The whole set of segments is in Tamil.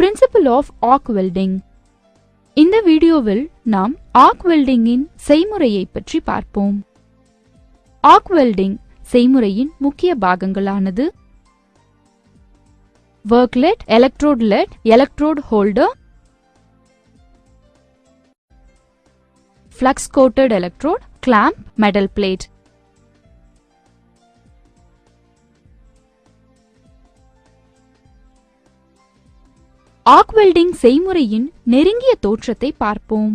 Principle of arc welding. இந்த வீடியோவில் நாம் ஆர்க் வெல்டிங்கின் செய்முறையை பற்றி பார்ப்போம். ஆர்க் வெல்டிங் செய்முறையின் முக்கிய பாகங்களானது work lead, electrode lead, electrode holder, flux coated electrode, clamp, metal plate. Arc welding செய்முறையின் நெருங்கிய தோற்றத்தை பார்ப்போம்.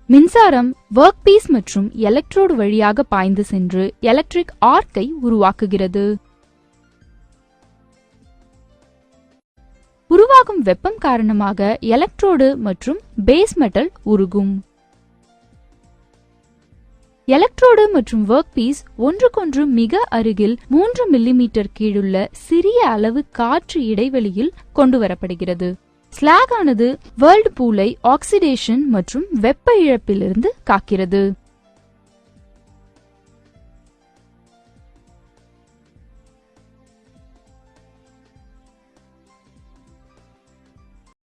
மின்சாரம் வொர்க் பீஸ் மற்றும் எலக்ட்ரோடு வழியாக பாய்ந்து சென்று எலக்ட்ரிக் ஆர்க்கை உருவாக்குகிறது. உருவாகும் வெப்பம் காரணமாக எலக்ட்ரோடு மற்றும் பேஸ் மெட்டல் உருகும். எலக்ட்ரோடு மற்றும் வொர்க் பீஸ் ஒன்றுக்கொன்று மிக அருகில் 3 மில்லிமீட்டர் கீழுள்ள சிறிய அளவு காற்று இடைவெளியில் கொண்டுவரப்படுகிறது. ஸ்லாக் ஆனது வேர்ல்ட் பூலை ஆக்சிடேஷன் மற்றும் வெப்ப இழப்பிலிருந்து காக்கிறது.